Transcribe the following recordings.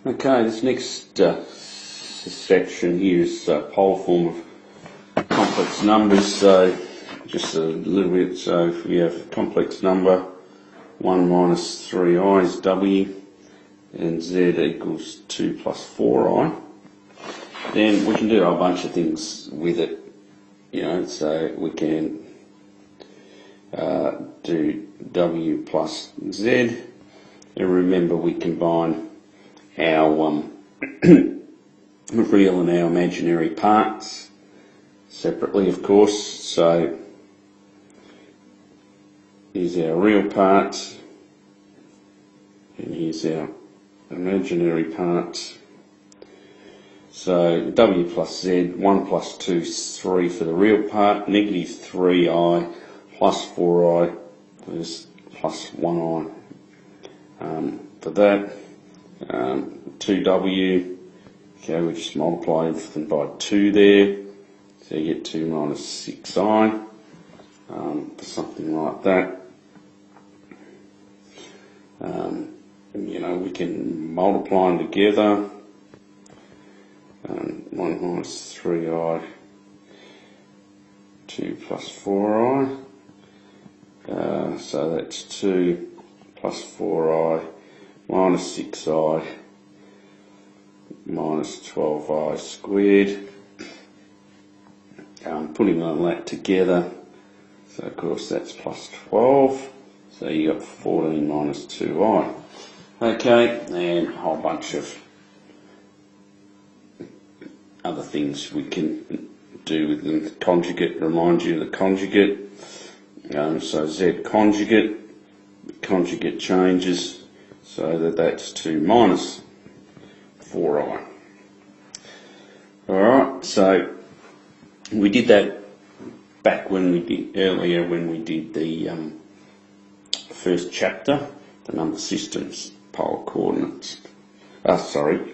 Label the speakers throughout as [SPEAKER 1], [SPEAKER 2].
[SPEAKER 1] Okay, this next section here is polar form of complex numbers. So just a little bit. So if we have complex number 1 minus 3i is w, and z equals 2 plus 4i, then we can do a bunch of things with it. So we can do w plus z, and remember we combine our real and our imaginary parts separately, of course. So here's our real part, and here's our imaginary part. So w plus z, 1 plus 2 is 3 for the real part, negative 3i plus 4i is plus 1i for that. 2w, okay, we just multiply everything by 2 there, so you get 2 minus 6i, something like that. We can multiply them together. 1 minus 3i, 2 plus 4i, so that's 2 plus 4i minus 6i minus 12i squared. Putting all that together, so of course that's plus 12, so you got 14 minus 2i. Okay, and a whole bunch of other things we can do with the conjugate. Remind you of the conjugate. So z conjugate changes so that's 2 minus 4i. Alright, so we did that back when we did the first chapter, the number systems, polar coordinates.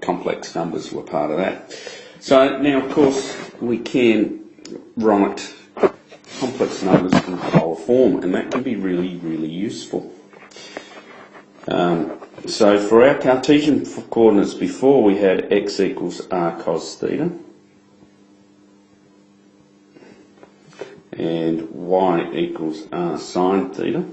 [SPEAKER 1] Complex numbers were part of that. So now, of course, we can write complex numbers in polar form, and that can be really, really useful. So for our Cartesian coordinates before, we had x equals r cos theta and y equals r sin theta.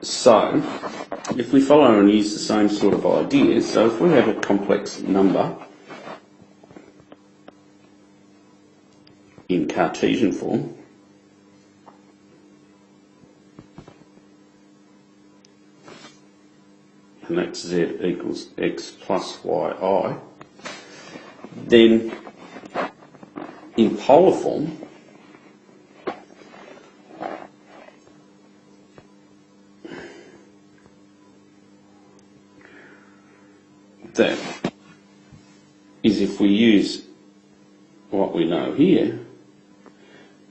[SPEAKER 1] So if we follow and use the same sort of ideas, so if we have a complex number in Cartesian form, and that's z equals x plus yi, then in polar form, that is, if we use what we know here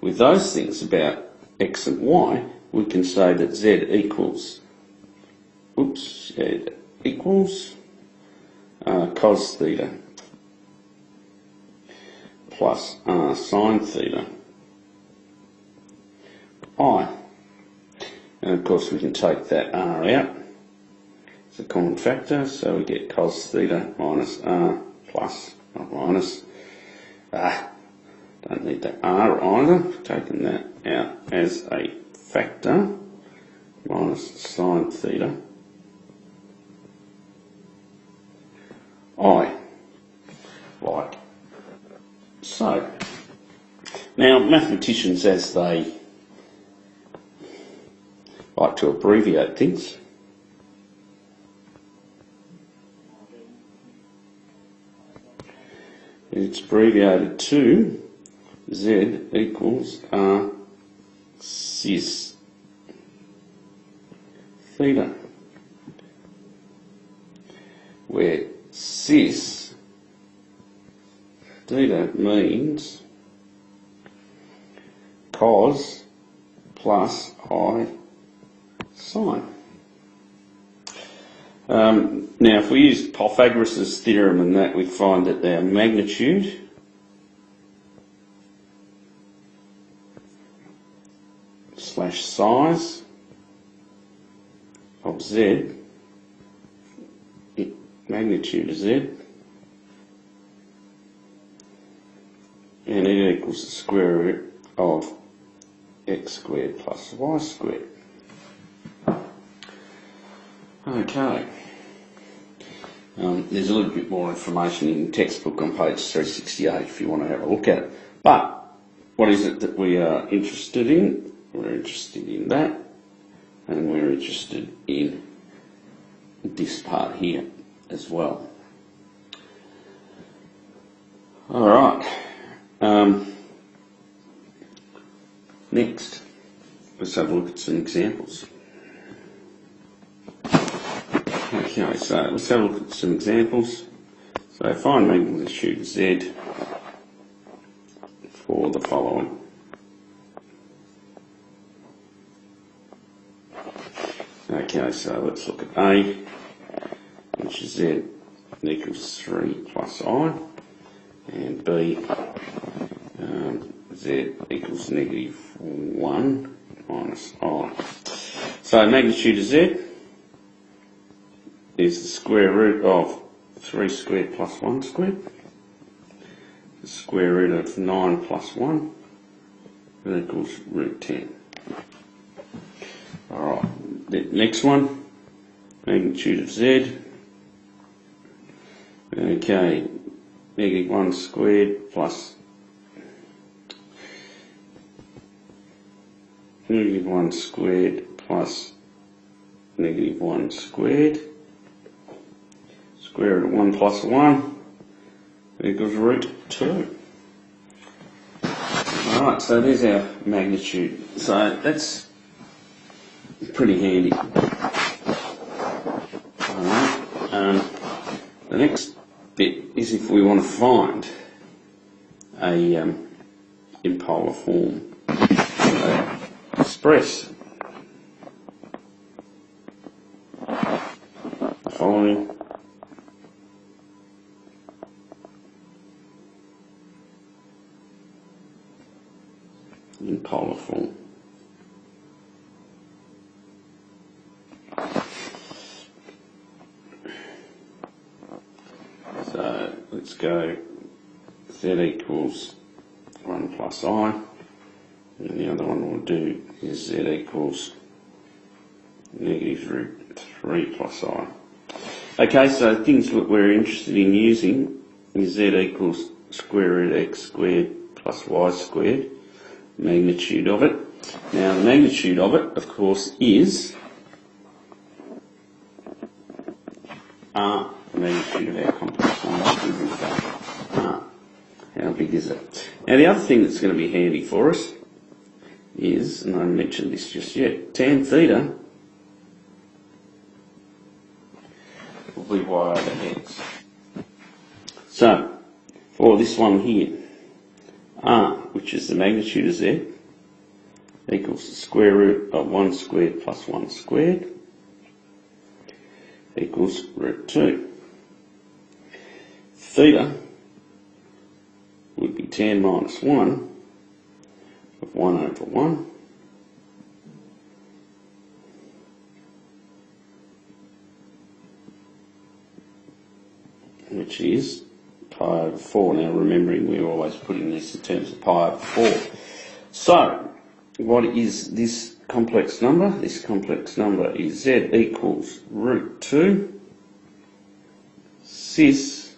[SPEAKER 1] with those things about x and y, we can say that z equals cos theta plus r sin theta I. And of course we can take that r out. It's a common factor, so we get cos theta minus r plus, not minus, don't need the r either, taking that out as a factor, minus sin theta I, like so. Now mathematicians, as they like to abbreviate things, it's abbreviated to z equals r cis theta, where cis theta means cos plus I sine. Now, if we use Pythagoras' theorem and that, we find that our magnitude slash size z, magnitude of z, and it equals the square root of x squared plus y squared. Okay. There's a little bit more information in the textbook on page 368 if you want to have a look at it. But what is it that we are interested in? We're interested in that, and we're interested in this part here as well. All right. Next, let's have a look at some examples. Okay, so let's have a look at some examples. So find magnitude z for the following. Okay, so let's look at A, which is z equals 3 plus I, and B, z equals negative 1 minus I. So magnitude of z is the square root of 3 squared plus 1 squared, the square root of 9 plus 1, that equals root 10. Alright, the next one, magnitude of z, okay, negative 1 squared plus negative 1 squared plus negative 1 squared, square root of 1 plus 1 equals root 2. Alright, so there's our magnitude. So that's pretty handy. Alright, the next bit is if we want to find a in polar form, express the following in polar form. So let's go z equals 1 plus I, and the other one we'll do is z equals negative root 3 plus I. Okay, so things that we're interested in using is z equals square root x squared plus y squared, magnitude of it. Now the magnitude of it, of course, is R, the magnitude of our complex number. R. How big is it? Now the other thing that's going to be handy for us is, and I haven't mentioned this just yet, tan theta will be y over x. So, for this one here, R, which is the magnitude of z, equals the square root of 1 squared plus 1 squared, equals root 2. Theta would be tan minus 1 of 1 over 1, which is pi over 4. Now remembering we're always putting this in terms of pi over 4. So, what is this complex number? This complex number is z equals root 2 cis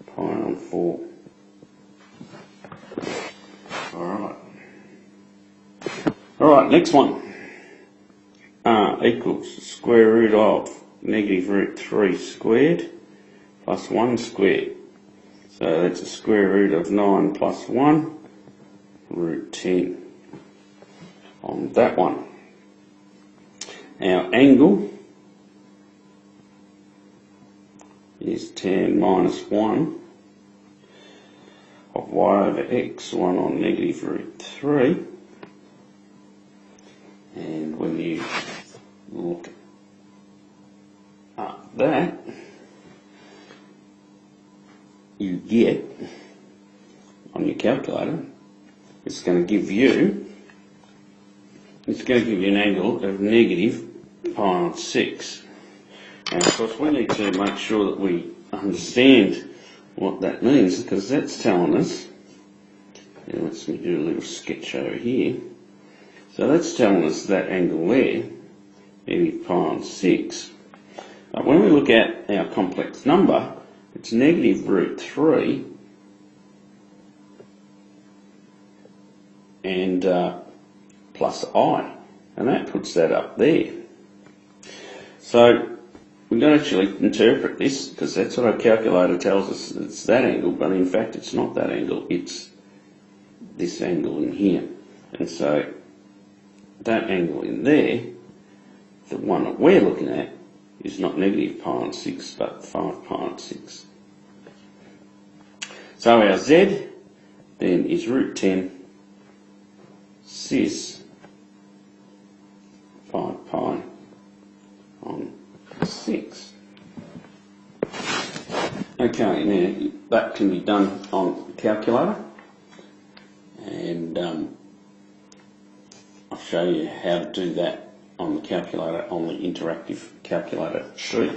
[SPEAKER 1] pi on 4. Alright, next one. R equals square root of negative root 3 squared plus 1 squared. So that's a square root of 9 plus 1, root 10 on that one. Our angle is tan minus 1 of y over x, 1 on negative root 3. And when you look at that, you get, on your calculator, it's going to give you an angle of negative pi on 6. And of course we need to make sure that we understand what that means, because that's telling us, let's me do a little sketch over here. So that's telling us that angle there, negative pi on 6. But when we look at our complex number, it's negative root 3 and plus I, and that puts that up there. So we don't actually interpret this, because that's what our calculator tells us, it's that angle, but in fact it's not that angle, it's this angle in here. And so that angle in there, the one that we're looking at, is not negative pi on 6, but 5 pi on 6. So our Z then is root 10 cis 5 pi on 6. Okay, now that can be done on the calculator, and I'll show you how to do that on the calculator, on the interactive calculator sheet.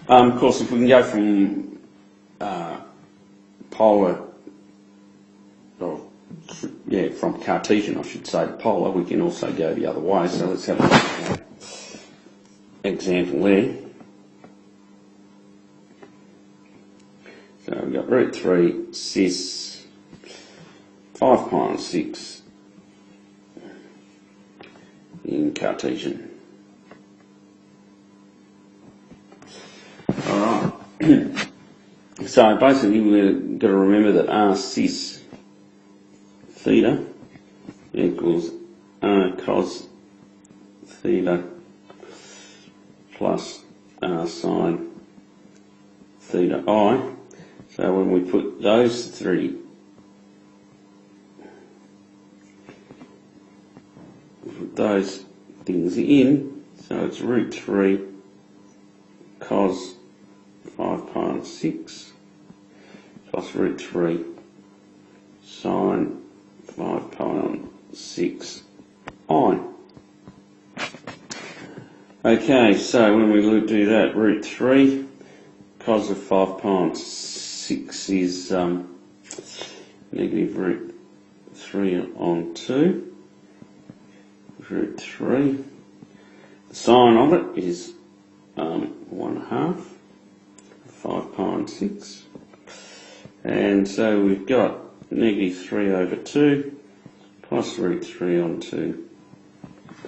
[SPEAKER 1] Of course, if we can go from polar, or from Cartesian, I should say, to polar, we can also go the other way. So let's have a look at that example there. So we've got root 3 cis 5 pi on 6 in Cartesian. Alright. So basically we've got to remember that r cis theta equals r cos theta plus r sine theta I. So when we put those three, put those things in, so it's root 3 cos 5 pi on 6 plus root 3 sine 5 pi on 6 I. Okay, so when we do that, root 3 cos of 5 pi on 6 is negative root 3 on 2, root 3. The sine of it is 1/2 5 pi on 6. And so we've got negative 3 over 2 plus root 3 on 2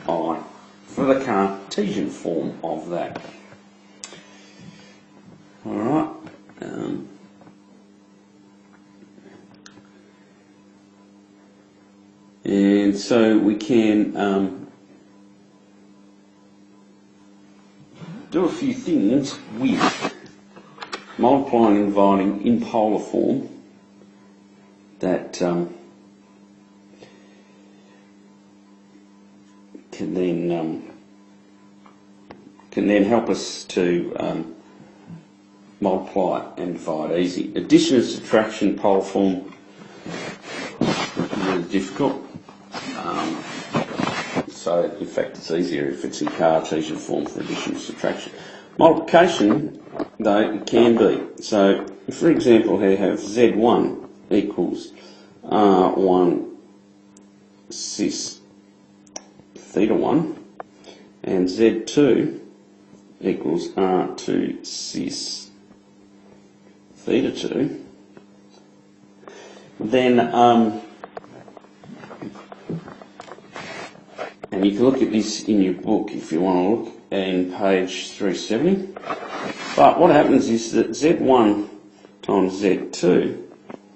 [SPEAKER 1] I for the Cartesian form of that. Alright. And so we can do a few things with multiplying and dividing in polar form that can then help us to multiply and divide easy. Addition and subtraction polar form is really difficult. So in fact it's easier if it's in Cartesian form for addition and subtraction. Multiplication, though, it can be. So, for example, here have Z1 equals R1 cis theta 1 and Z2 equals R2 cis theta 2. Then, and you can look at this in your book if you want to look in page 370. But what happens is that Z1 times Z2 in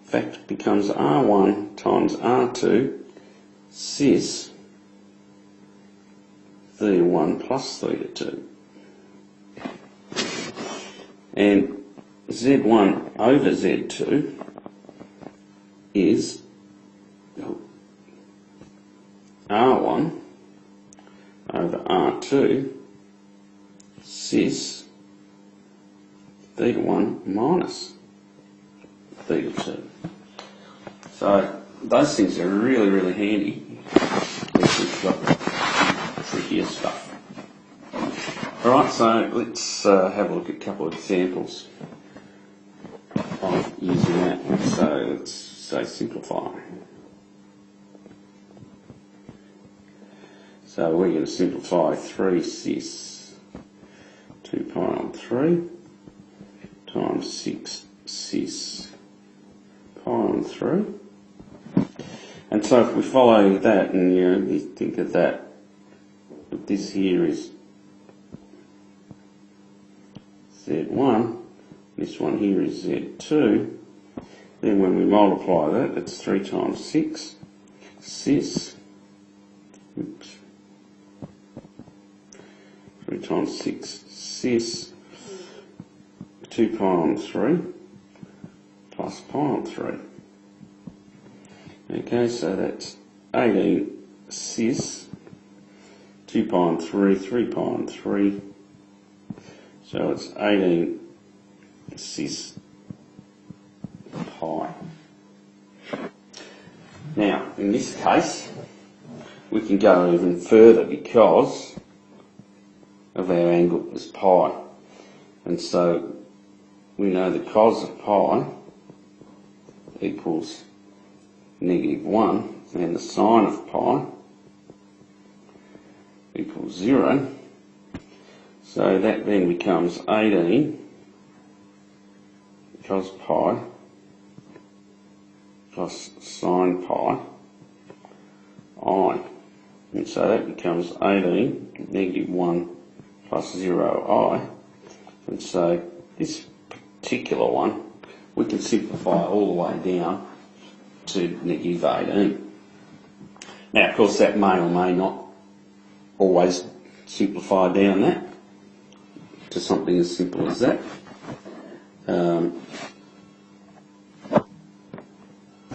[SPEAKER 1] fact becomes R1 times R2 cis theta 1 plus theta 2. And Z1 over Z2 is R1 over R2 cis theta 1 minus theta 2. So those things are really, really handy if we've got trickier stuff. Alright, so let's have a look at a couple of examples of using that. So let's say simplify. So we're going to simplify 3 cis 2 pi on 3 times 6 cis pi on 3. And so if we follow that and you think of that, this here is Z1, this one here is Z2, then when we multiply that, it's 3 times 6 cis, 3 times 6 cis 2 pi on 3 plus pi on 3. Okay, so that's 18 cis 2 pi on 3, 3 pi on 3. So it's 18 cis pi. Now, in this case, we can go even further because of our angle is pi. And so we know the cos of pi equals -1 and the sine of pi equals 0. So that then becomes 18 cos pi plus sine pi I. And so that becomes 18 -1 plus 0 I. And so this particular one we can simplify all the way down to -18. Now of course that may or may not always simplify down that to something as simple as that.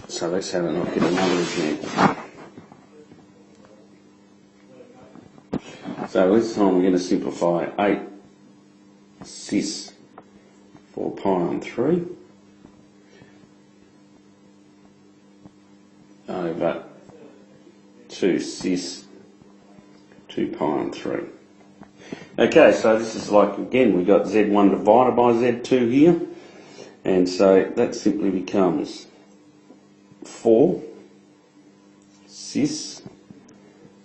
[SPEAKER 1] So let's have a look at another example. So this time we're going to simplify 8 cis 4 pi on 3 over 2 cis 2 pi on 3. Okay, so this is like, again, we've got Z1 divided by Z2 here, and so that simply becomes 4 cis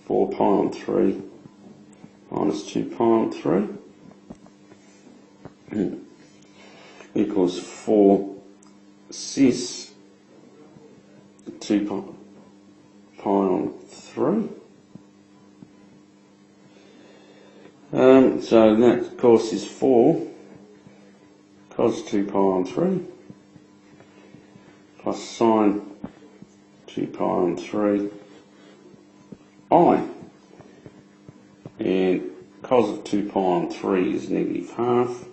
[SPEAKER 1] 4 pi on 3 minus 2 pi on 3 equals 4 cis 2 pi on 3. So that of course is 4 cos 2 pi on 3 plus sine 2 pi on 3 I. And cos of 2 pi on 3 is -half.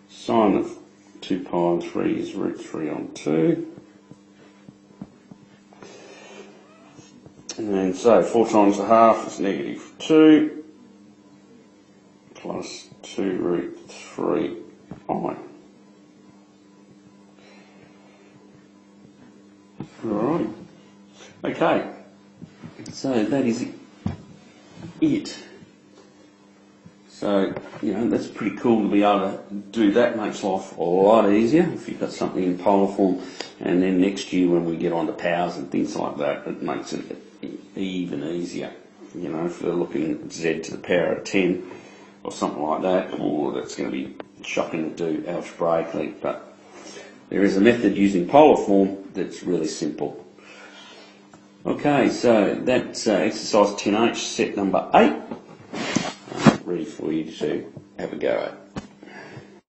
[SPEAKER 1] Sine of 2 pi on 3 is √3 on 2. And so 4 times a half is -2 plus 2√3 I. Alright. Okay. So that is it. So, you know, that's pretty cool to be able to do that. Makes life a lot easier if you've got something in polar form. And then next year when we get on to powers and things like that, it makes it even easier. You know, if we're looking at z to the power of 10 or something like that, oh, that's going to be shocking to do algebraically. But there is a method using polar form that's really simple. Okay, so that's exercise 10H, set number 8. Ready for you to have a go at.